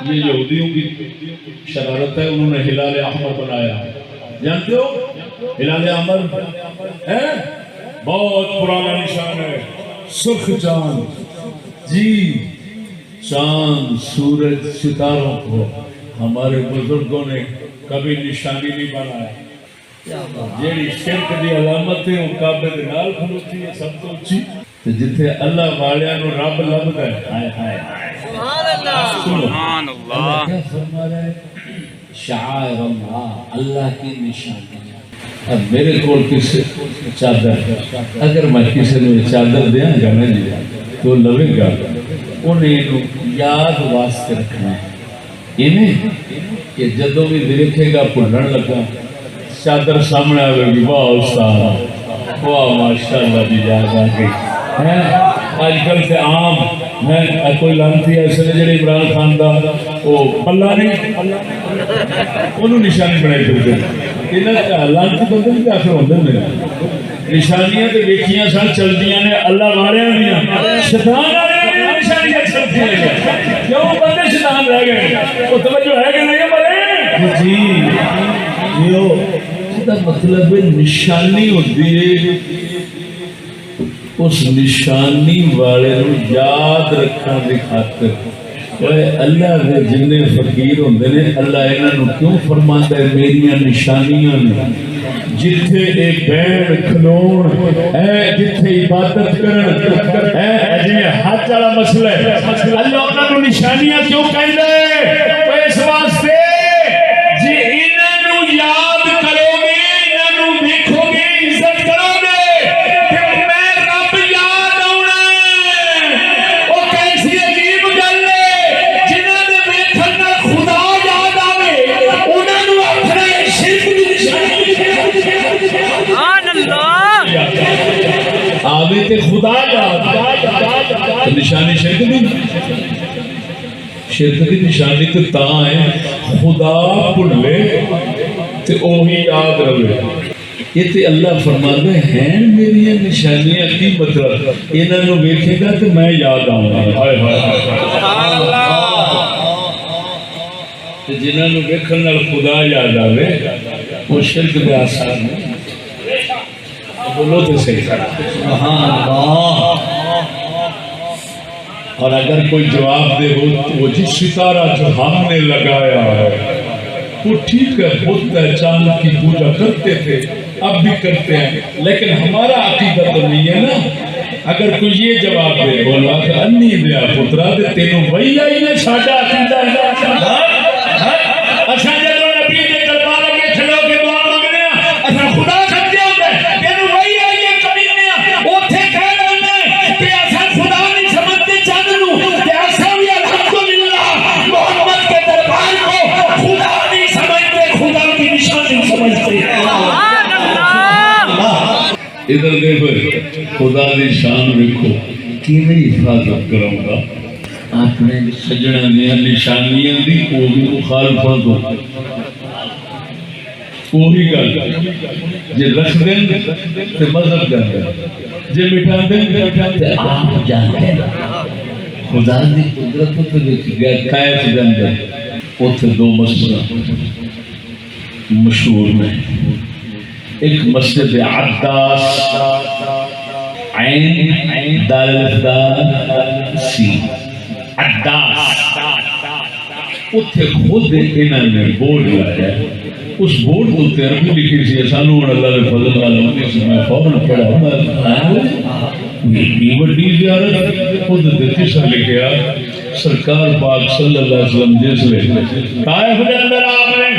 یہ یہودیوں کی شرارت ہے، انہوں نے ہلال احمر بنایا، جانتے ہو ہلال احمر ہے بہت پرانا نشان ہے، سرخ چاند، جی چاند سورج ستاروں کو ہمارے بزرگوں نے کبھی نشانی نہیں بنایا، جیڑی شرک دی علامت ہے وہ کعبے دے نال کھلوتی ہے سب تو اچھی، جتھے اللہ والیاں نو رب لبدا ہے، ہائے ہائے سبحان اللہ سبحان اللہ، کیا فرما رہا ہے شعائر اللہ، اللہ کی نشانیاں۔ اب میرے کو کسی چادر، اگر میں کسی نے چادر دیاں گا نا جی تو لوے گا، انہیں یاد واسطے رکھنا ہے، انہیں کہ جدوں بھی دیکھے گا بھولن لگا چادر سامنے آئے گی، واہ استاد واہ ماشاءاللہ جی یاد آ گئی ہے۔ آج کل سے عام ہے کوئی لانتی ہے اس نے جڑے عمران خان دا وہ پلہ نہیں انہوں نشانی بنائی پھرتے انہاں لانتی بندے بھی آخر ہوندے نے نشانیاں تے ویکھیاں سن چلدیاں نے اللہ والیاں دیاں شیطان والیاں دیاں نشانیاں چلدیاں نے، کیوں بندے شیطان رہ گئے، وہ توجہ ہے کہ نہیں مرے جی یہ اس کا مطلب نشانی ہوتی ہے، اس نشانی والے نو یاد رکھنے کی خاطر اللہ دے جننے فقیر ہوندے نے اللہ انہاں نو کیوں فرماندا ہے میریاں نشانیاں نے، جتھے اے بیٹھ کھلون اے جتھے عبادت کرن اے جی حج والا مسئلہ ہے، اللہ انہاں نو نشانیاں کیوں کہندا ہے؟ اس واسطے جی انہاں نو یاد کرو گے، انہاں نو دیکھو گے، عزت کرو گے کہ میں رب یاد آنا ہے۔ وہ کیسی عجیب گل ہے جنہاں دے ویکھن نال خدا یاد آوے انہاں نو اپنے شرک دی نشانی سبحان اللہ آوے تے خدا یاد نشانی شرک دی، شرک دی نشانی تو تاں ہے خدا بھولے تے اوہی یاد رہے، یہ تے اللہ فرماتے ہیں میری نشانیاں کی مطلب انہاں نو ویکھے گا تے میں یاد آؤں گا، ہائے ہائے سبحان اللہ، تے جنہاں نو ویکھن نال خدا یاد آوے وہ شرک دے آثار نہیں، بولو تے صحیح سبحان اللہ۔ اور اگر کوئی جواب دے وہ جس ستارہ جو ہم نے لگایا ہے وہ ٹھیک ہے، بت ہے، چاند کی پوجا کرتے تھے اب بھی کرتے ہیں لیکن ہمارا عقیدہ تو نہیں ہے نا۔ اگر کوئی یہ جواب دے بولا کہ انی دیا پترا دے تینوں وہی آئی ہے ساڈا عقیدہ ہے، اچھا جب نبی کے دربار میں کھلو کے دعا مانگنے اچھا خدا سمجھے ہوتا ہے تینوں وہی آئی ہے کبھی نہیں اوتھے کہہ رہے کہ اچھا خدا نہیں سمجھتے چند نو کہ ایسا بھی الحمدللہ محمد کے دربار کو خدا نہیں سمجھتے، خدا کی نشانی سمجھتے ہیں۔ ادھر دیکھو خدا دی شان دیکھو کیویں حفاظت کروں گا اپنے سجنا دیا نشانیاں دی، وہ بھی مخالفت ہو وہی گل جی رکھ دیں تے مذہب جاتے جی مٹا دیں تے آپ جاتے خدا دی قدرت تے دیکھ گیا کائف دے اندر اوتھے دو مسجد مشہور میں، ایک مسجد عداس عین دال سی عداس، اتھے خود انہوں نے بورڈ لگایا، اس بورڈ کو عربی لکھی سی سانو اللہ نے فضل والا میں فوراً پڑھا یہ بڑی زیارت خود تیسرا لکھیا سرکار پاک صلی اللہ علیہ وسلم جس لے طائف کے اندر آپ نے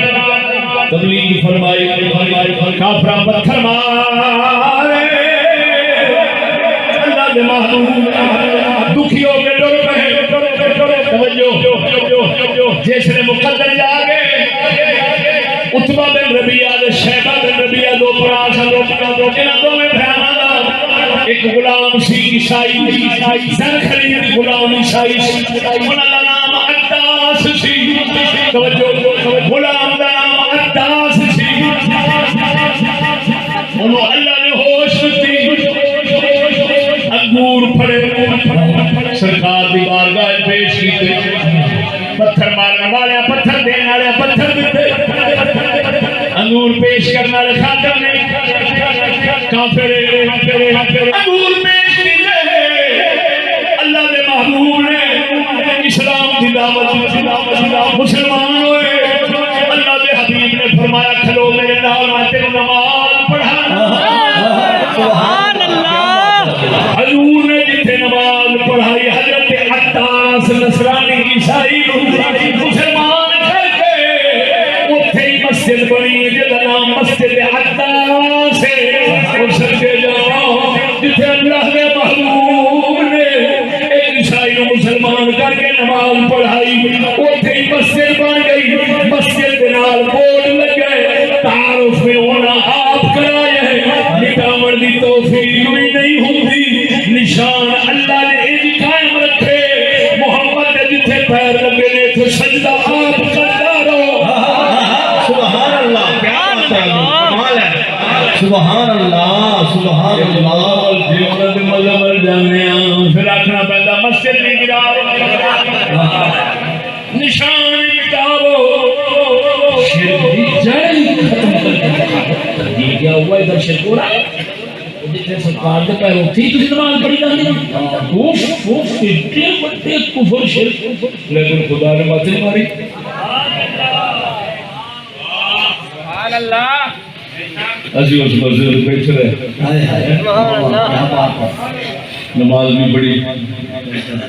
تبلیغ فرمائی، کافرہ پتھر مارے اللہ دے محبوب دکھیوں کے ڈر پہ توجہ جس نے مقدر جا گئے عتبہ بن ربیعہ شیبہ بن ربیعہ دو پراس انہاں دو میں بھراواں ایک غلام سی عیسائی زنخرین غلام عیسائی انہاں دا نام عداس سی، توجہ غلام دا نام عداس سی، انہوں اللہ نے ہوش دی انگور پھڑے سرکار دی بارگاہ پیش کیتے پتھر مار مارن والے پتھر دینے والے پتھر دیتے انگور پیش کرنے والے خاطر نہیں کافر انگور پیش کیتے اللہ دے محبوب نے اسلام کی دعوت مسلمان ہوئے اللہ دے حبیب نے فرمایا کھلو میرے نال میں تیری نماز پڑھانا سبحان اللہ حضور نے جتنے نماز پڑھائی حضرت عطاس نصرانی عیسائی مسلمان کر کے اتھے ہی مسجد بنی جس کا نام مسجد عطاس ہے اور سچے جاؤ جتنے اللہ کے محبوب نے ایک عیسائی مسلمان کر کے نماز پڑھائی اتھے ہی مسجد بن گئی مسجد کے نال بورڈ لگ گئے تعارف میں ہونا آپ کرائے ہیں مٹاون دی توفیق بھی نہیں ہوتی نشان اللہ نے ایک قائم رکھے محمد نے جتھے پیر لگے نے تو سجدہ آپ کرتا رہو سبحان اللہ سبحان اللہ سبحان اللہ جیونت مذہب جانے پھر آکھنا پیدا مسجد نہیں گراؤ نشان مٹاؤ شرک دی جڑ ختم کر دی کیا ہوا ادھر شرک ہو رہا ہے جتنے سرکار دے پہ ہوتی تھی نماز پڑھی جاتی اتنے بڑے کفر شرک لیکن خدا نے بات نہیں ماری سبحان اللہ عزیز اس مسجد بیٹھ رہے نماز بھی بڑی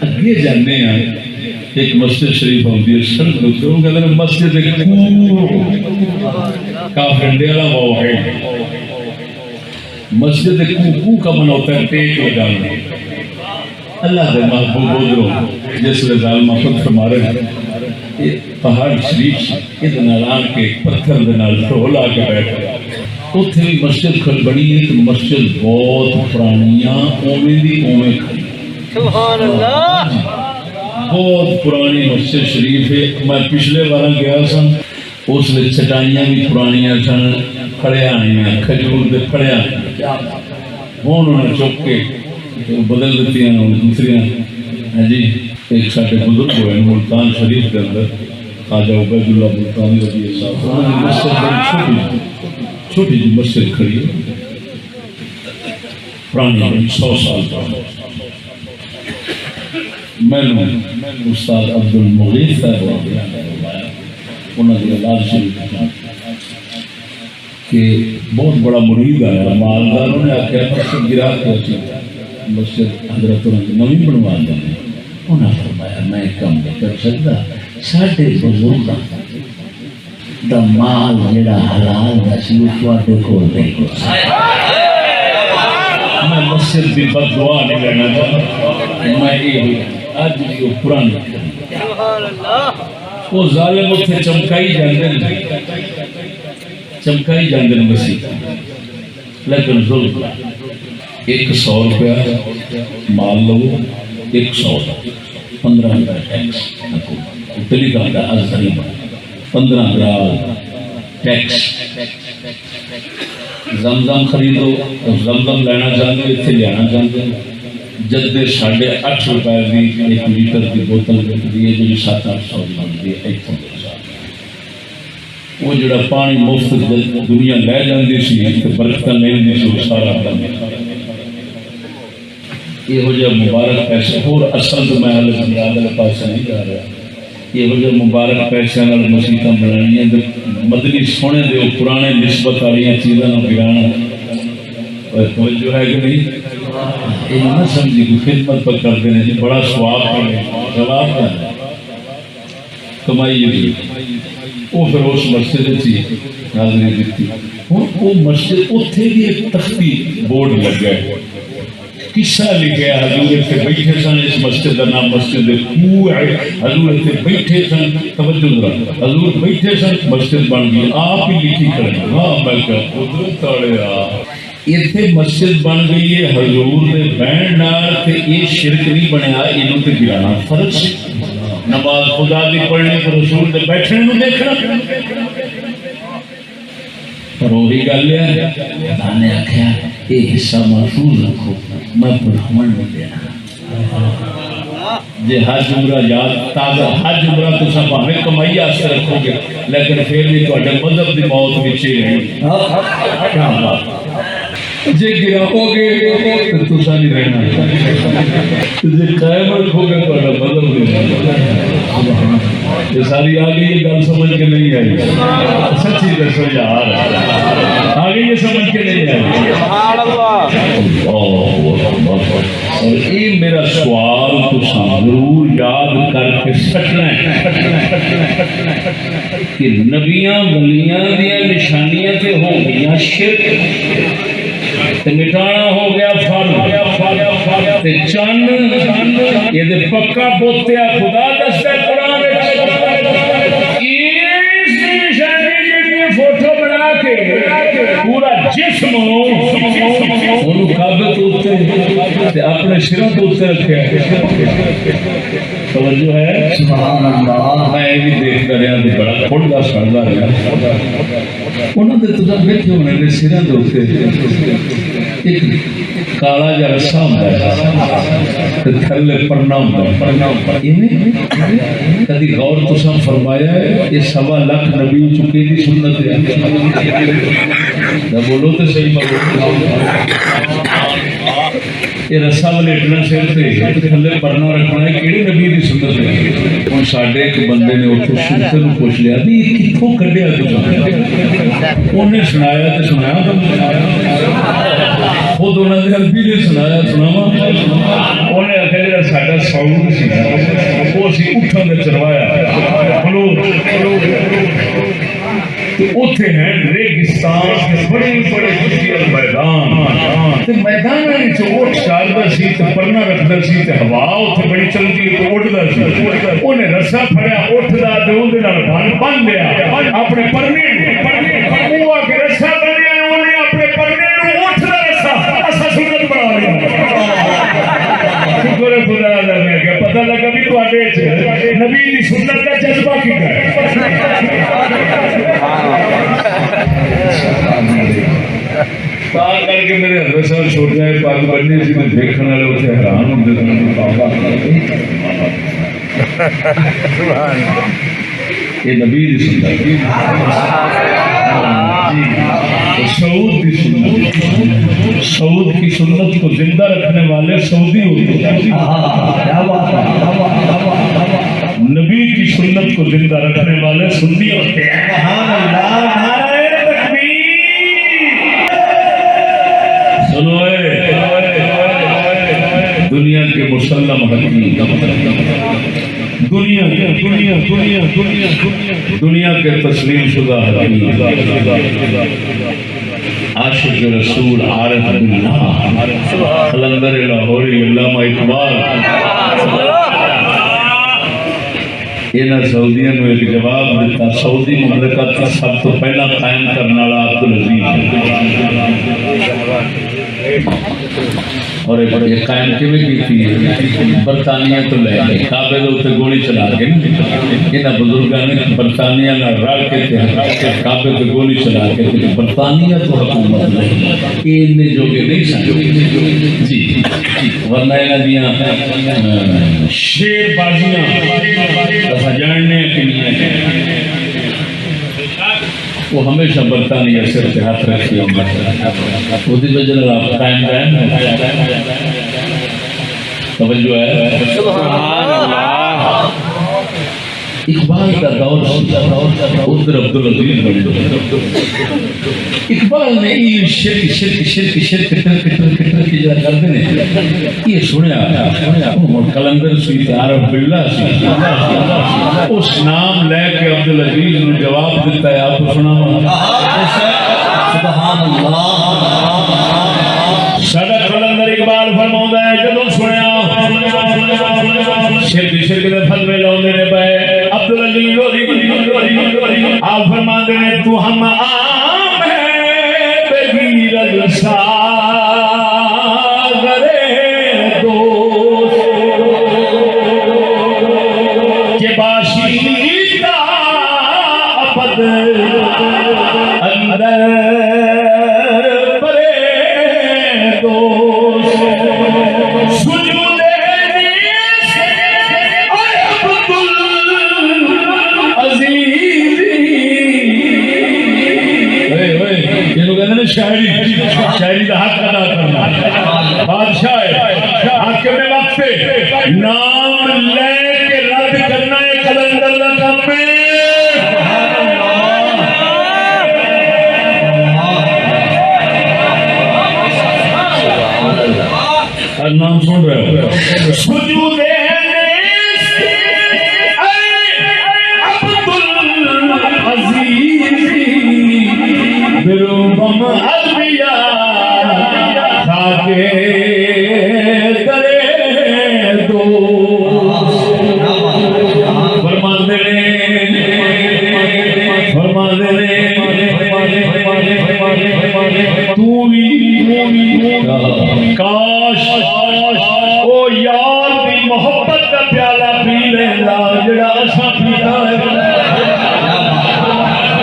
اگے جانے ہیں ایک مسجد شریف ہوتی ہے سڑک دوسرے وہ کہتے ہیں مسجد ایک کافر ڈیرا وہ ہے مسجد ایک کو کا من ہوتا ہے ٹیک لگانا اللہ دے محبوب ادھروں جس لئے ظالمہ پتھر مارے یہ پہاڑ شریف ادھر آن کے پتھر دنال ٹھولا کے بیٹھا اتھے بھی مسجد کھل بڑی ہے تو مسجد بہت پرانیاں اومیں دی اومیں کھل سبحان اللہ بہت پرانی مسجد شریف ہے میں پچھلے بارہ گیا سن اس لئے چٹائیاں بھی پرانیاں سن کھڑے آئیاں کھجور دے کھڑے آئیاں انہوں نے چک کے بدل دیتی ہیں دوسری جی ایک ساٹھے بزرگ ہوئے ملتان شریف کے اندر خواجہ عبید اللہ ملتانی رضی صاحب انہوں نے مسجد بڑی چھوٹی جی مسجد کھڑی ہے پرانی 100 سال پرانی میں نے استاد عبدالمغیث صاحب انہوں نے علاج شریف کہ بہت بڑا مرید آیا مالداروں نے آکھا مسجد گرا کے مسجد حضرت نوی بنوا دیں انہوں نے فرمایا میں کم نہیں کر سکتا ساڑھے بزرگ دا مال جڑا حلال نسی اٹھواتے کھول نہیں کر سکتا میں مسجد بھی بد دعا نہیں لینا چاہتا میں یہ آج بھی وہ پرانی وہ ظالم اتھے چمکائی جاندن مسیح لیکن ظلم 100 روپیہ مال لو 100 15,000 ٹیکس اتلی کا دا ازدری 15,000 ٹیکس زمزم خریدو زمزم لینا چاہتے اتھے لینا چاہتے جدے 8.5 روپے دی 1 لیٹر کی بوتل دیئے جو 700-800 دی ایک وہ جڑا پانی مفت دنیا لے جاندی سی کہ برکتہ نہیں دی سی سارا دم یہ ہو جائے مبارک پیسے اور اصل تو میں حالت بنیاد اللہ پاس نہیں جا رہا یہ ہو جائے مبارک پیسے نال مسیحتاں بنانی ہیں مدنی سونے دے پرانے نسبت والیاں چیزاں نو گرانا توجہ ہے کہ نہیں یہ نہ سمجھی کہ خدمت پر کرتے ہیں بڑا ثواب ہے ثواب ہے کمائی ہے وہ پھر اس مسجد تھی حاضری دیتی وہ مسجد اتھے بھی ایک تختی بورڈ لگ گئے قصہ لکھے حضور اتھے بیٹھے سن اس مسجد کا نام مسجد کوہ ہے حضور اتھے بیٹھے سن توجہ ذرا حضور بیٹھے سن مسجد بن گئی آپ ہی لکھی کریں ہاں میں کہا قدرت تاڑے اتھے مسجد بن گئی ہے حضور دے بینڈ نال تے یہ شرک نہیں بنیا انہوں تے گرانا فرض نماز خدا دی پڑھنے کو رسول دے بیٹھنے نو دیکھنا پر وہی گل ہے خدا نے آکھیا یہ حصہ محفوظ رکھو میں پڑھاون نہیں دینا جی حج عمرہ یاد تازہ حج عمرہ تو سب ہمیں کمائی واسطے رکھو گے لیکن پھر بھی تھوڑے مذہب کی موت پیچھے رہی کیا بات جی گراؤ گے تو تصا نہیں رہنا جی قائم رکھو گے تو مذہب نہیں رہنا یہ ساری آ گئی یہ گل سمجھ کے نہیں آئی سچی دسو یار آ گئی یہ سمجھ کے نہیں آئی اور یہ میرا سوال تو ضرور یاد کر کے سٹنا ہے کہ نبیاں ولیاں دیا نشانیاں تے ہو گئی شرک مٹانا ہو گیا فرض چند یہ پکا بوتیا خدا دستا قرآن فوٹو بنا کے پورا جسم اپنے سروں کے اتنے رکھے توجہ ہے میں یہ بھی دیکھتا رہا تو بڑا کھڑتا سڑتا رہا انہوں نے تو بیٹھے ہونے کے سروں کے اتنے ایک کالا جا رسا ہوتا ہے تھلے پرنا ہوتا ہے کدی غور تو سب فرمایا ہے یہ 1.25 لاکھ نبی چکے کی سنت ہے بولو تو صحیح یہ رسا ولیٹنا سر سے تھلے پرنا رکھنا ہے کہڑے نبی کی سنت ہے ہوں ساڈے ایک بندے نے اتنے شرتے کو پوچھ لیا بھی کتوں کڈیا انہیں سنایا تو سنایا خود انہوں نے عربی نے سنایا سناوا انہیں آخیا جا ساڈا ساؤنڈ سی وہ اسی اٹھن نے چروایا اتنے ہیں ریگستان بڑے بڑے میدان میدان اٹھ چلتا سی پرنا رکھتا سی ہوا اتنے بڑی چلتی اڈتا سی انہیں رسا پھڑیا اٹھتا بن لیا اپنے پرنے وہ آ کے رسا بنیا انہیں اپنے پرنے اٹھتا رسا اصا سنت بنا لیا شکر خدا میں کیا پتہ لگا بھی نبی کی سنت کا جذبہ کیا ہے کر کے میرے حضرت صاحب چھوٹے ہیں پاک بننے سے میں دیکھنے والے ہوتے حیران ہوتے تھے یہ نبی کی سنت سعود کی سنت سعود کی سنت کو زندہ رکھنے والے سعودی ہوتے ہیں نبی کی سنت کو زندہ رکھنے والے سنی ہوتے ہیں دنیا کے مسلم حکیم دنیا کے تسلیم شدہ حکیم عاشق رسول عارف باللہ قلندر لاہوری علامہ اقبال انہاں سعودیاں نے ایک جواب دیتا سعودی مملکت کا سب تو پہلا قائم کرنے والا عبدالعزیز اور یہ قائم کیویں کی برطانیہ تو لے کے کعبے دے اوپر گولی چلا کے انہاں بزرگاں نے برطانیہ نال رل کے کعبے تے گولی چلا کے برطانیہ تو حکومت لے انہیں جوگے نہیں سن جی ورنہ انہاں دیاں شیر بازیاں اساں جاننے کنیاں وہ ہمیشہ برطانیہ سر سے ہاتھ رکھی ہوں وہ دی وجہ آپ قائم رہے توجہ ہے اقبال کا دور ادھر عبدالعزیز بنے اقبال نے یہ شرک کی جگہ کرتے ہیں یہ سنیا قلندر سی عارف باللہ سی اس نام لے کے عبدالعزیز نے جواب دیتا ہے آپ کو سنا سبحان اللہ سادہ قلندر اقبال فرماؤں ہے جدوں سنیا شرک دے فتوے لاؤندے نے پے عبدالعزیز آپ فرماندے نے تو ہم عام ہے بغیر ساغرے دوست کہ باشیدہ ابد اندر پرے دوست سجود نیست شاعری کا حق ادا کرنا بادشاہ ہے حاکم وقت پہ نام لے کے رد کرنا ہے کلندر کا کام ہے نام سن رہے ہو سجود بروبم البیا خاکے درے دو فرماندے تو بھی کاش او یار دی محبت کا پیالہ پی لینا جڑا اساں پیتا ہے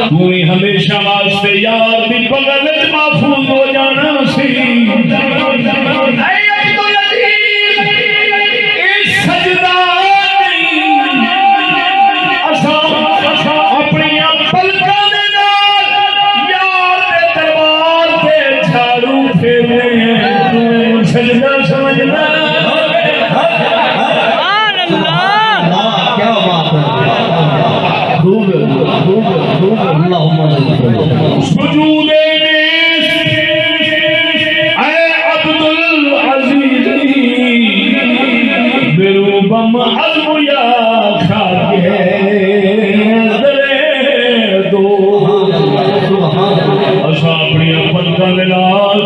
تو ہی ہمیشہ واسطے یار دی بغل محفوظ ہو جانا سی اے عبدالعزیز اس سجدہ نہیں اساں اپنی پلکاں دے نال یار دے دربار تے جھاڑو پھیرنے تو سجدہ سمجھنا سجود اے عبدالعزیز بروبم البیا خاکے درے دو اساں اپنی پلکاں دے نال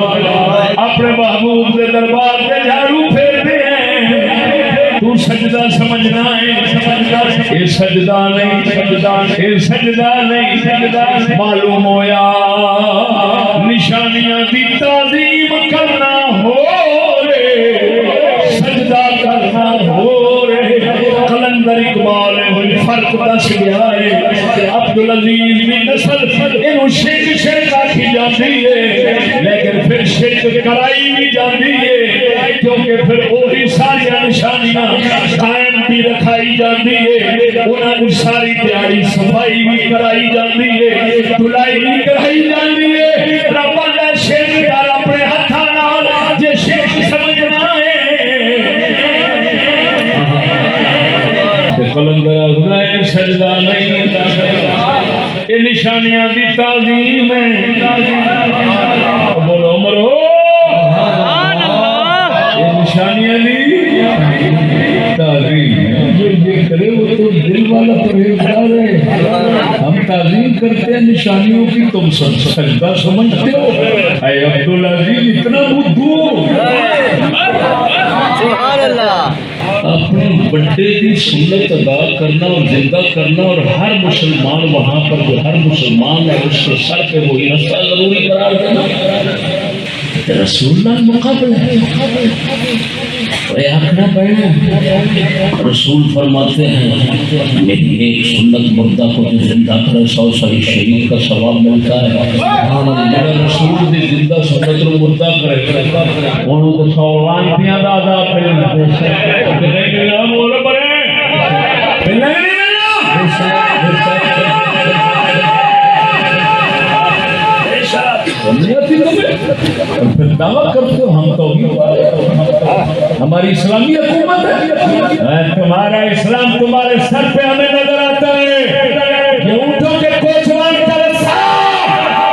اپنے محبوب دے دربار تے جھاڑو پھیرتے ہیں تو سجدہ سمجھنا ہے یہ سجدہ نہیں معلوم ہویا نشانیاں دی تعظیم کرنا ہو رے سجدہ کرنا ہو رے کلندر اقبال ہوئی فرق دس گیا ہے عبدالعزیز کی نسل انہوں شرک آکھی جاتی ہے لیکن پھر شرک کرائی بھی جاتی ہے کیونکہ پھر وہی ساری نشانیاں قائم بھی رکھائی جاتی ہے انہوں نے ساری تیاری صفائی بھی کرائی جاتی ہے دلائی بھی کرائی جاتی ہے رب اللہ شرک یار اپنے ہاتھاں نال جے شرک سمجھنا ہے کلندر اپنا سجدہ نہیں یہ نشانیاں دی تعظیم ہے بولو مرو یہ نشانیاں دی تعظیم جو یہ کرے وہ تو دل والا پرہیزگار ہے ہم تعظیم کرتے ہیں نشانیوں کی تم سجدہ سمجھتے ہو اے عبدالعزیز اتنا بدھو سبحان اللہ اپنے بڑے کی سنت ادا کرنا اور زندہ کرنا اور ہر مسلمان وہاں پر جو ہر مسلمان ہے اس کے سر پہ وہی رستہ ضروری قرار دینا رسول اللہ مقابل ہے آخنا پڑے رسول فرماتے ہیں میری ایک سنت مردہ کو جو زندہ کرے 100 صحیح شہید کا ثواب ملتا ہے میرا رسول دی زندہ سنت رو مردہ کرے انہوں کو 100 لانتیاں دا عذاب ملنا بولو پڑے پھر دعویٰ کرتے ہو ہم تو ہماری اسلامی حکومت ہے تمہارا اسلام تمہارے سر پہ ہمیں نظر آتا ہے یہ اونٹوں کے کوچوان کا رسا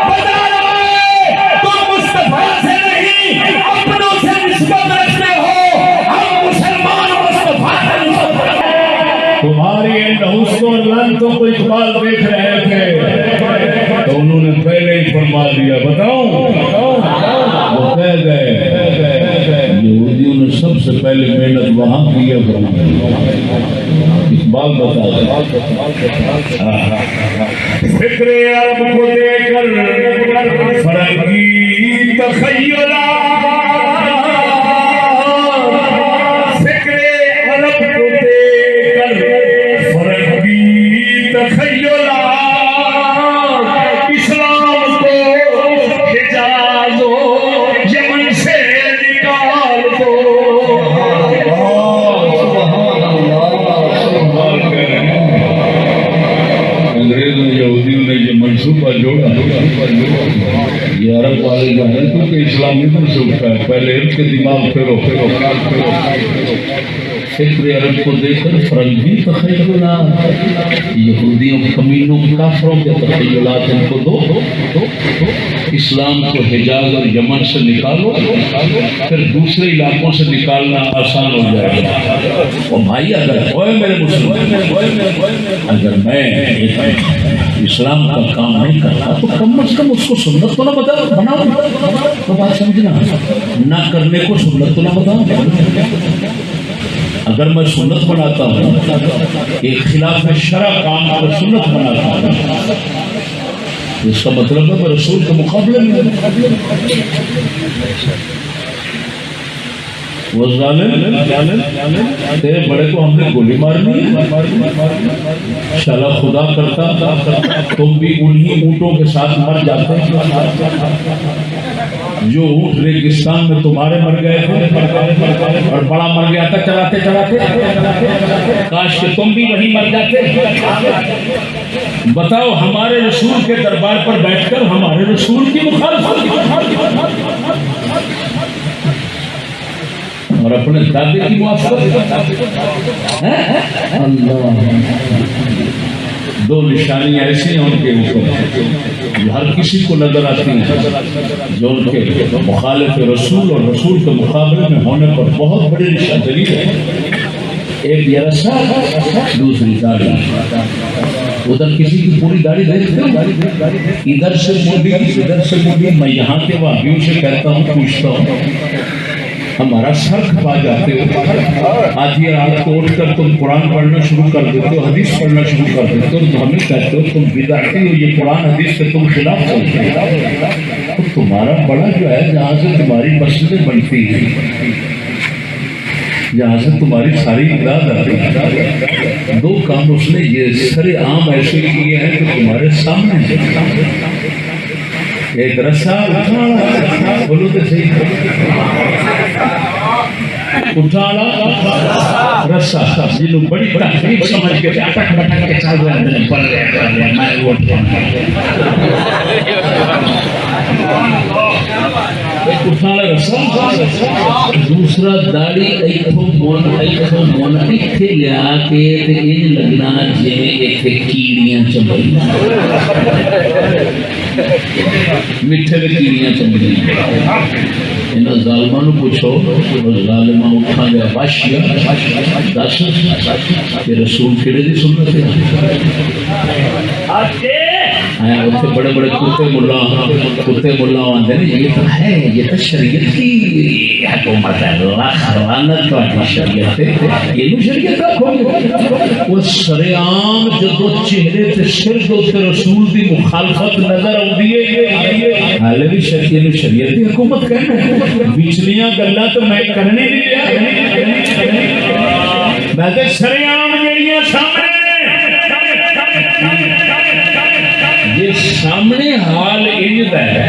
بتا رہا ہے تم مصطفیٰ سے نہیں اپنوں سے نسبت رکھتے ہو ہم مسلمان مصطفیٰ سے نسبت رکھتے ہیں تمہاری ان نحوستوں اور لعنتوں کو اقبال دیکھ رہے تھے تو انہوں نے پہلے ہی فرما دیا بتاؤں وہ کہہ گئے یہودیوں نے سب سے پہلے محنت وہاں کی ہے اقبال بتا فکر عرب کو دے کر فرنگی تخیلات فکر عرب کو دے کر فرنگی تخیلات اسلام کو حجاز و یمن سے نکال دو انگریزوں یہودیوں نے یہ منصوبہ جوڑا یہ عرب والے جو ہے کیونکہ اسلام ادھر سے اٹھا ہے پہلے ان کے دماغ پھیرو فکر عرب کو دیکھ کر فرنگی تخیلات یہودیوں کمینوں کافروں کے تخیلات ان کو دو اسلام کو حجاز اور یمن سے نکالو پھر دوسرے علاقوں سے نکالنا آسان ہو جائے گا اور بھائی اگر ہوئے میرے مسلم اگر میں اسلام کا کام نہیں کرتا تو کم از کم اس کو سنت تو نہ بناؤ تو بات سمجھنا نہ کرنے کو سنت تو نہ بتاؤ اگر میں سنت بناتا ہوں ایک خلاف شرع کام کو سنت بناتا ہوں اس کا مطلب ہے میں رسول کے مقابلے میں وہ ظالم تیرے بڑے کو ہم نے گولی مارنی شالا خدا کرتا تم بھی انہی اونٹوں کے ساتھ مر جاتے جو اونٹ ریگستان میں تمہارے مر گئے تھے اور بڑا مر گیا تھا چلاتے چلاتے کاش کہ تم بھی وہی مر جاتے بتاؤ ہمارے رسول کے دربار پر بیٹھ کر ہمارے رسول کی مخالفت اور اپنے دادے کی موافقت اللہ دو نشانیاں ایسی ہیں ان کے اوپر ہر کسی کو نظر آتی ہیں جو ان کے مخالف رسول اور رسول کے مقابلے میں ہونے پر بہت بڑی نشان دلیل ہے ایک یہ رسا دوسری داڑھی ادھر کسی کی پوری داڑھی دیکھتے ہو ادھر سے موڈی میں یہاں کے وہابیوں سے کہتا ہوں پوچھتا ہوں ہمارا سر کھپا جاتے ہو آدھی رات کو اٹھ کر تم قرآن پڑھنا شروع کر دیتے ہو حدیث پڑھنا شروع کر دیتے ہو تو ہمیں کہتے ہو تم بدعتی ہو یہ قرآن حدیث سے تم خلاف چلتے ہو تو تمہارا بڑا جو ہے جہاں سے تمہاری مسجدیں بنتی ہیں جہاں سے تمہاری ساری امداد آتی ہے دو کام اس نے یہ سر عام ایسے کیے ہیں کہ تمہارے سامنے ایک رسا بولو تو صحیح اٹھانا رسا جنہوں بڑی تحقیق سمجھ کے اٹک بٹک کے چل رہے ہیں پڑھ رہے ہیں میں ووٹ اٹھانا رسا دوسرا داڑھی ایتھوں مونا اتھے لیا کے تے ان لگنا جے ایتھے کیڑیاں چمبڑی میٹھے دے کیڑیاں چمبڑی انہاں ظالماں نو پوچھو ظالماں اٹھاں دے باشیا دس کہ رسول کیڑے دی سنت ہے اتنے بڑے بڑے کتے ملا آتے ہیں یہ تو ہے یہ تو شریعت کی حکومت ہے لعنت والی شریعت ہے یہ شریعت رکھو وہ سرعام جدو چہرے تے سر دے رسول دی مخالفت نظر آتی ہے حالے بھی شریعت کی حکومت کرنا ہے بچلیاں گلاں تو میں کرنے نہیں دیا میں تے سرعام جڑیاں سامنے یہ سامنے حال انجد ہے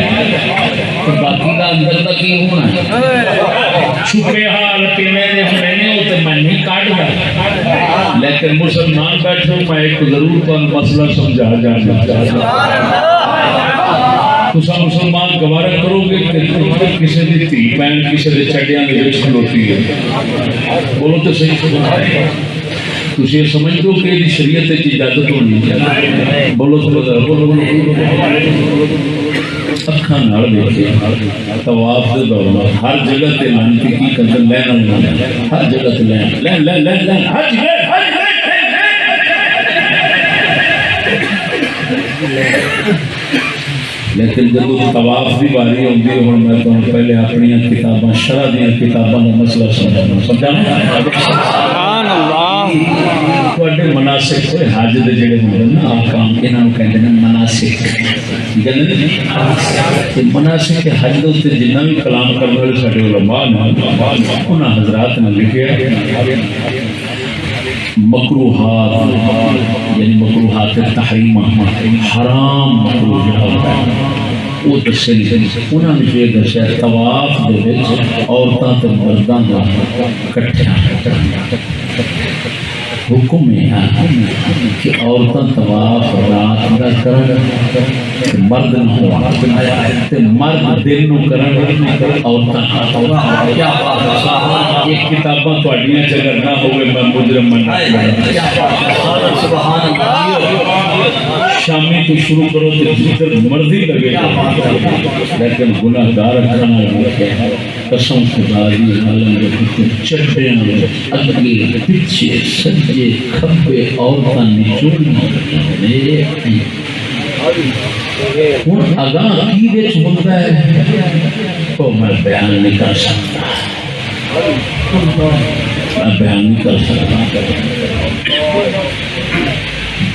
تو باقی کا اندر تک ہی ہونا چھپے حال کہ میں نے ہوتے میں نہیں کاٹ گا لیکن مسلمان بیٹھوں میں ایک ضرور تو مسئلہ سمجھا جانا تو سب مسلمان گوارہ کرو گے کہ کسی دی تھی بین کسی دی چڑیاں دی وچ کھلوتی ہے بولو تو صحیح سمجھا تجھے سمجھ دو کہ یہ شریعت کی اجازت ہونی چاہیے بولو بولو اکھاں نال دیکھے طواف دے دوران ہر جگہ تے لانتی کی قدر لینا ہر جگہ تے لین ہر جگہ لیکن جب طواف دی باری ہوندی ہے ہن میں تانوں پہلے اپنی کتاباں شرع دی کتاباں دا مسئلہ سمجھانا سبحان اللہ تواڈے مناسک تے حج دے جڑے ہوندے نا احکام انہاں نوں کہندے نے مناسک کہندے نے مناسک حج دے تے جنہ بھی کلام کرن والے ساڈے علماء نے انہاں حضرات نے لکھیا مکروہات یعنی مکروہات تحریم حرام مکروہ وہ دسے انہوں نے یہ دسیا طواف دے وچ عورتاں تے مرداں دا کٹھا حکم ہے کہ عورتاں طواف رات دا کرن مرد نہ ہوا تے مرد دن نو کرن عورتاں یہ کتاباں تواڈیاں اگر نہ ہوئے میں مجرم مننا سبحان اللہ شامی تو شروع کرو تو جدھر مرضی لگے لیکن گناہ گار رکھنا قسم خدا دی عالم کے کتے چٹے اگے پیچھے سجے کھبے عورتاں نچوڑیاں ہوں اگاں کی وچ ہوندا ہے تو میں بیان نہیں کر سکتا میں بیان نہیں کر سکتا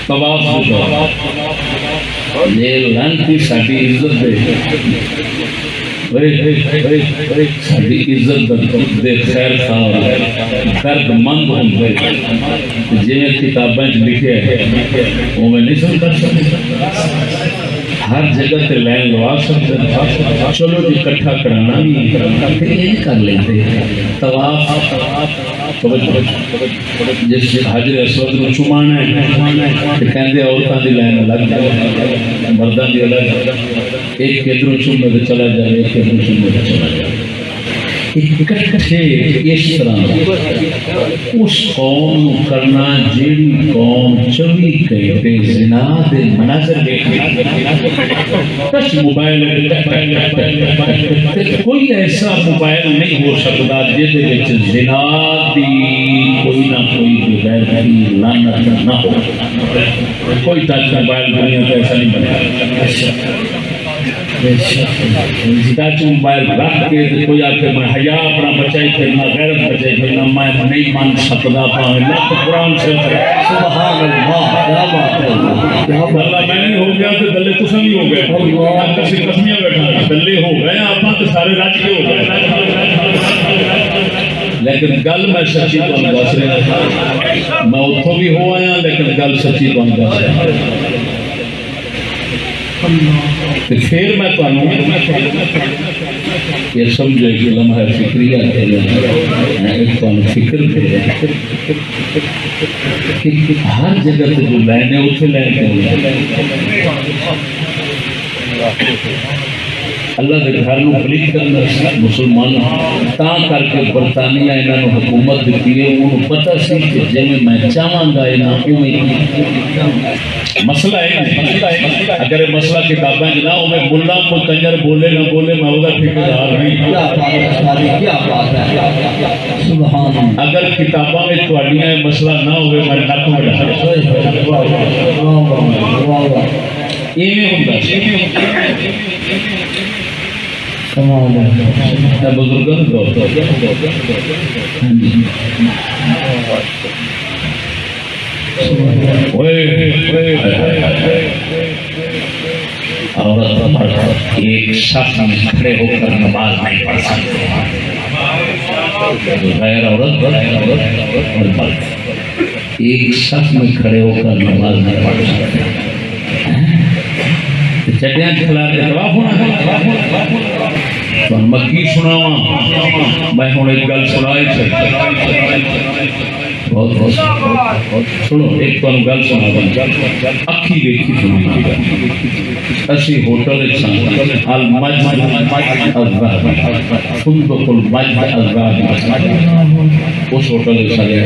طواف یہ لانتی ساڈی عزت دے ساڈی عزت دے خیر خواہ درد مند ہوندے جی کتاباں لکھے وہ میں نہیں سن کر سکتا ہر جگہ تے لین لوا سکتے چلو جی کٹھا کرانا بھی یہ کر لیتے طواف جس حجر اسود نو چومانا ہے کہندے عورتاں دی لین الگ مرداں دی الگ ایک ادھروں چومے تے چلا جائے ایک ادھروں چومے تے چلا جائے اکٹھے اس طرح اس قوم کرنا جیڑی قوم 24 گھنٹے زنا دے مناظر دیکھے ٹچ موبائل کوئی ایسا موبائل نہیں ہو سکتا جس وچ زنا دی کوئی نہ کوئی بغیر کی لعنت نہ ہو کوئی ٹچ موبائل دنیا پہ ایسا نہیں بنا ٹچ موبائل رکھ کے کوئی آ کے میں حیا اپنا بچائی پھرنا غیرت بچائی پھرنا میں نہیں مان سکتا پاویں لاکھ قرآن سے سبحان اللہ کیا بات ہے اللہ میں نہیں ہو گیا تو دلے تساں بھی ہو گئے کسی قسمیاں بیٹھا دلے ہو گئے آپ تو سارے رج کے ہو گئے لیکن گل میں سچی تمہیں دس رہا میں اتوں بھی ہو آیا لیکن گل سچی تمہیں دس رہا پھر میں یہ سمجھے کہ لمحہ فکریہ کے لیے فکر دے کہ ہر جگہ سے جو لائن ہے اسے لائن اللہ کے گھر نو پلیٹ کرنا مسلمان تا کر کے برطانیہ انہوں نے حکومت دیتی ہے انہوں پتہ سی کہ جی میں چاہاں گا مسئلہ ہے اگر مسئلہ کتابیں نہ ہو میں ملا کو کنجر بولے نہ بولے میں وہ ٹھیکیدار نہیں اگر کتابوں میں تواڈیاں مسئلہ نہ ہوئے میں نک میں ڈاکٹر بزرگوں دور عورت ایک شخص میں کھڑے ہو کر نماز نہیں پڑھ سکتے غیر عورت اور مرد ایک شخص میں کھڑے ہو کر نماز نہیں پڑھ سکتے چٹیاں کھلا کے طواف ہونا تو مکی سناواں میں ہوں ایک گل سنائی بہت بہت سنو ایک تو گل سنا اکھی دیکھی سنا اسی ہوٹل المجد الذهب فندق المجد الذهب اس ہوٹل چلے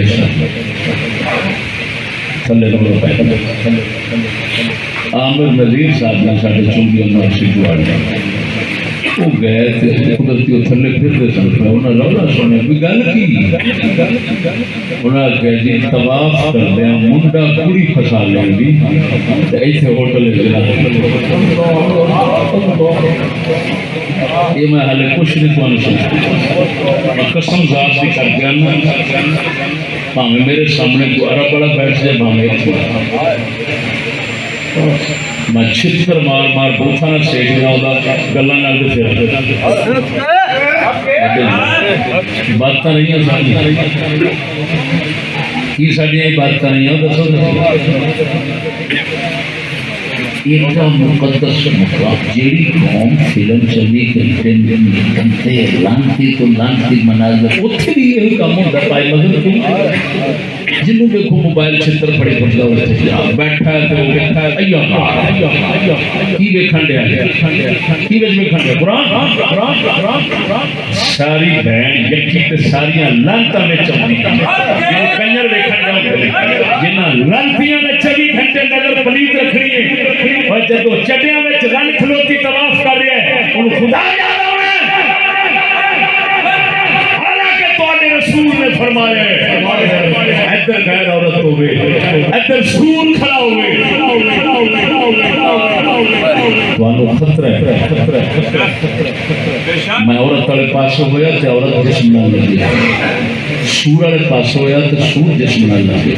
تھلے لوگ عامر نذیر صاحب نے ساڈے چونگی یونیورسٹی جوڑ وہ گئے تھے قدرتی تھلے پھرتے سن پہ انہیں رولا سنے کوئی گل کی انہیں کہا جی طواف کر دیا منڈا پوری پھسا لیں گی ایسے ہوٹل یہ میں حالے کچھ نہیں تو سنا میں قسم ذات بھی کر گیا نا بھاویں میرے سامنے کو عرب والا بیٹھ جائے بھاویں میں چھتر مار مار بوتھا نہ سیکھنا ہوتا گلہ نہ دے پھر بات نہیں ہے ساری کی ساری بات نہیں ہے دسو ایک مقدس مطلب جیڑی قوم فلم چلی گھنٹے لانتی تو لانتی مناظر اتنے بھی یہی کام ہوتا پائے مگر جنوں دیکھو موبائل چھتر پڑے کرتا ہوا بیٹھا ہے تو بیٹھا ہے کی ویکھن دیا کی ویکھن دیا قرآن ساری بہن یکی تے ساریاں لانتاں میں چمنی جنہوں کنجر ویکھن دیا جنہاں لانتیاں نے 24 گھنٹے نظر پلیت رکھنی ہے اور جدو چٹیاں میں رن کھلوتی طواف کر رہے ہیں ان خدا یاد ہونا ہے حالانکہ تو رسول نے فرمایا ہے ادھر غیر عورت ہوئے ادھر سور کھڑا ہوئے تو خطرہ ہے میں عورت والے پاس ہویا تو عورت جسم نہ لگی سور والے پاس ہویا تو سور جسم نہ لگی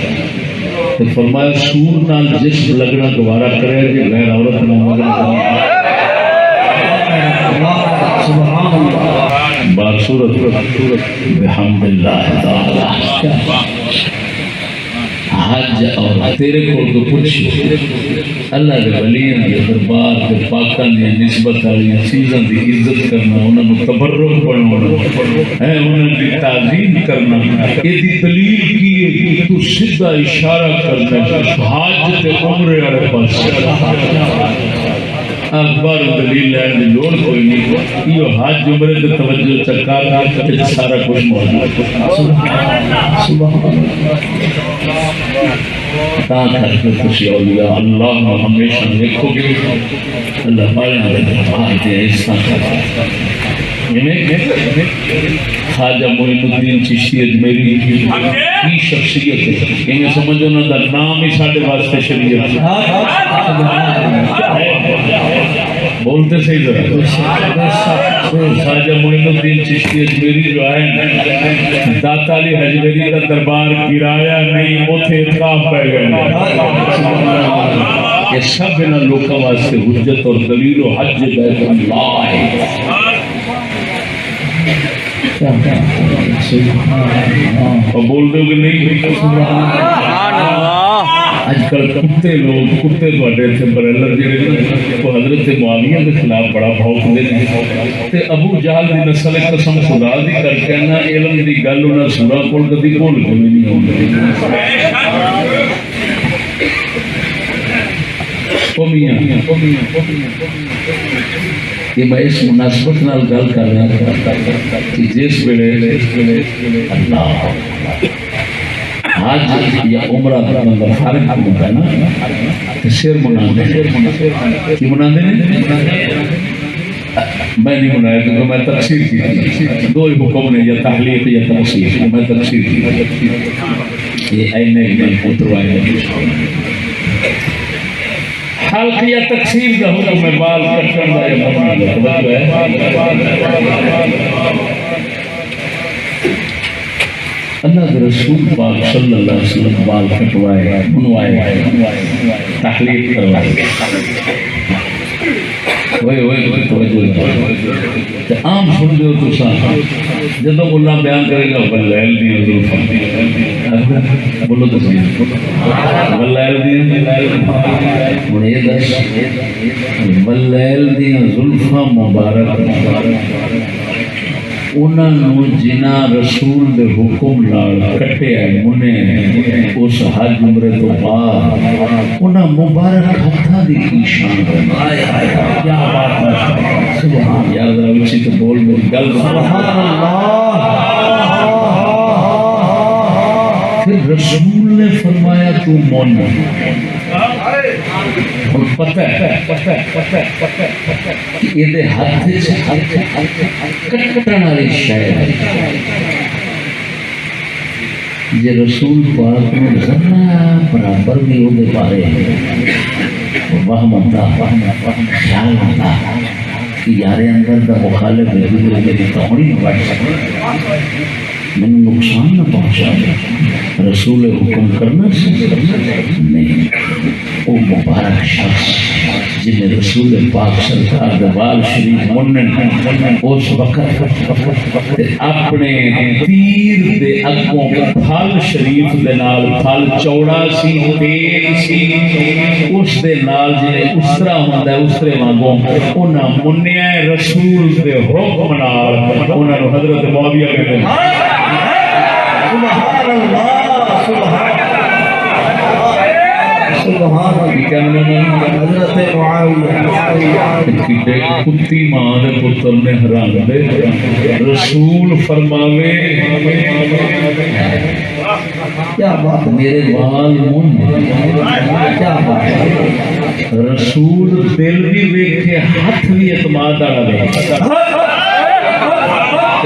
تو فرمایا سور نال جسم لگنا دوبارہ کرے کہ غیر عورت نہ لگنا بار صورت بحمد اللہ تعالی حج اور تیرے کو تو پوچھ اللہ کے ولیاں کے دربار کے پاکاں دی نسبت والی چیزاں دی عزت کرنا انہاں نوں تبرک کرنا ہے انہاں دی تعظیم کرنا یہ دی دلیل کی ہے کہ تو سیدھا اشارہ کرنا حج تے عمرے والے پاس اخبار دلیل لین دی لوڑ کوئی نہیں یہ حج عمرے تے توجہ چکا تے سارا کچھ موجود سبحان تا کر کے خوشی اولیاء اللہ میں ہمیشہ دیکھو گے اللہ پاک دے احسان خواجہ معین الدین چشتی اجمیری کی شخصیت ہے انہیں سمجھو نا دا نام ہی ساڑھے واسطے شریعت بولتے صحیح ذرا خواجہ معین الدین چشتی اجمیری جو ہے داتا علی حجویری کا دربار گرایا نہیں اوتھے اطلاف پہ گئے یہ سب انہاں لوکاں واسطے حجت اور دلیل و حج بیت اللہ ہے بول دو کہ نہیں آج کل کتے لوگ کتے بڑے تھے برلر جڑے وہ حضرت معاویہ کے خلاف بڑا بھوک دے تے ابو جہل دی نسل قسم خدا دی کر کے نا علم دی گل انہاں سورا کول کدی بھول کے نہیں ہوندی کہ میں اس مناسبت نال گل کر رہا تھا کہ جس ویلے اللہ حج یا عمرہ کا بندہ فارغ ہوتا ہے نا سر مناندے کی مناندے میں نہیں منایا کیونکہ میں تقسیر کی دو ہی حکم نے یا تحلیق یا تقسیر میں تقسیر کی یہ اینے اتروائے حلق یا تقسیم کا حکم ہے بال کٹن دا یا مطلب اللہ کے رسول پاک صلی اللہ علیہ وسلم بال کٹوائے منوائے تحلیق کروائے عام سن دے تو ساتھ جدو اللہ بیان کرے گا واللیل دی زلفاں بولو تو صحیح واللیل دی انہیں دس واللیل دی زلفاں مبارک انہوں جنا رسول دے حکم نال کٹے منے اس حج عمرے تو بعد انہاں مبارک ہتھاں دی کی شان کیا بات ہے سبحان یا ذرا اچھی تو بول میری گل سبحان اللہ پھر رسول نے فرمایا تو من پتہ ہے کہ یہ ہاتھ سے کٹن والی شے جے رسول پاک نے ذرا برابر بھی وہ دے پارے وہم ہوتا خیال ہوتا کہ یارے اندر دا مخالف ہے میری توڑی نہ بڑھ سکتا میں نقصان نہ پہنچا رسول حکم کرنا نہیں وہ مبارک شخص جنہیں رسول پاک سرکار دوال شریف منن اس وقت اپنے تیر دے اگوں پھل شریف دے نال پھل چوڑا سی تیل سی اس دے نال جنہیں اسرا ہوندہ ہے اسرے مانگوں انہاں منیا رسول دے حکم نال انہاں حضرت معاویہ کہتے ہیں سبحان اللہ سبحان حضرت معاویہ کتی ماں دے پتر نے حرام دے رسول فرماوے کیا بات میرے وال من کیا بات رسول دل بھی ویکھے ہاتھ بھی اعتماد والا دے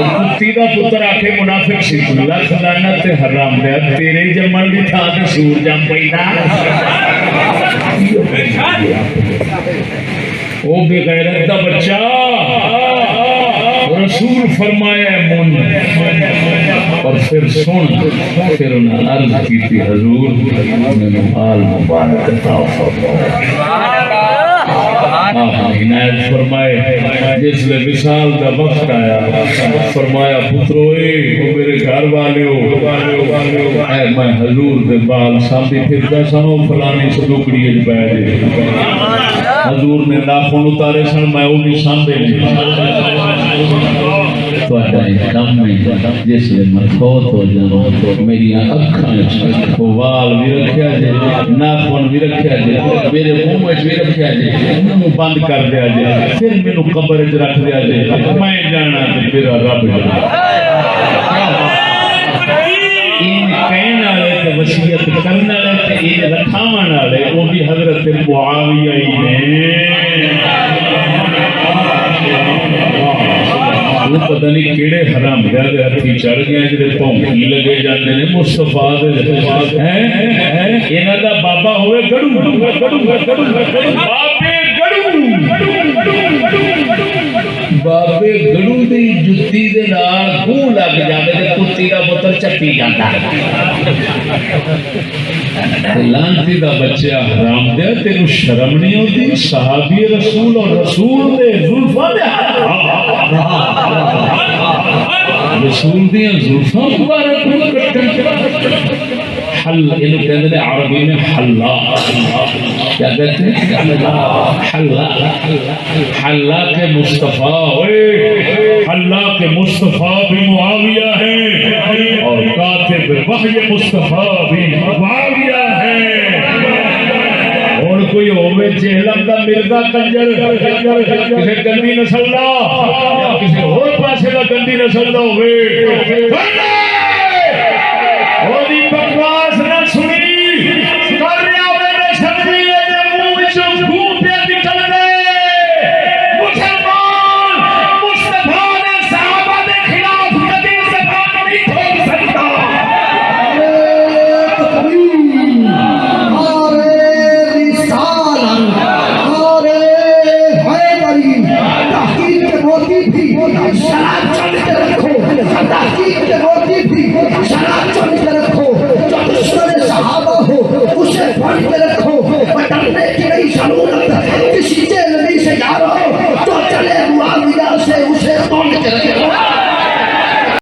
کتی دا پتر آکھے منافق سی اللہ خدانہ تے حرام دے تیرے جمن دی تھا تے سور جم پیدا او بے غیرت دا بچہ رسول فرمایا من اور پھر سن پھر انہیں عرض کی تھی حضور میں آل مبارک عطا آپ عنایت فرمائے جس لئے وصال دا وقت آیا فرمایا پتروئے وہ میرے گھر والے ہو اے میں حضور دے بال سامنے پھرتا سنو فلانی صدوکڑی اج بیٹھے حضور نے ناخن اتارے سن میں وہ بھی سامنے تو کم میں جس لئے میں فوت ہو جانا میری اکھاں وال بھی رکھیا جائے ناخن بھی رکھیا جائے میرے منہ بھی رکھیا جائے منہ بند کر دیا جائے پھر میں نو قبر وچ رکھ دیا جائے میں جانا تے میرا رب جانا ان کہنے والے تے وصیت کرنے والے تے ان رکھاون والے وہ بھی حضرت معاویہ ہی نے وہ پتہ نہیں کیڑے حرام دے ہتھی چڑھ گئے جڑے پونکی لگے جاندے نے مصطفیٰ دے ہیں انہاں دا بابا ہوئے گڑو بابے گڑو دی جُتی دے نال گو لگ جاوے تے کتی دا پتر چپی جاندا لانتی دا بچہ حرام دے تینوں شرم نہیں ہوتی صحابی رسول اور رسول دے زلفاں دے رسول دیاں زلفاں مبارک حل انہوں کہتے ہیں عربی میں حلا کیا کہتے ہیں حلا حلا کے مصطفیٰ حلا کے مصطفیٰ بھی معاویہ ہیں اور کاتب وحی مصطفیٰ بھی معاویہ ہیں اور کوئی ہوئے جہلم دا مرزا کنجر کسی گندی نسل دا یا کسی اور پاسے دا گندی نسل دا ہوئے اور دی بکواس نہ سنی کر رہا ہوئے نے سمجھی ہے جب منہ وچوں گھوم پہ نکل دے مسلمان مصطفیٰ نے صحابہ دے خلاف کبھی زبان نہیں کھول سکتا حیدری تحقیق کے موتی تھی شراب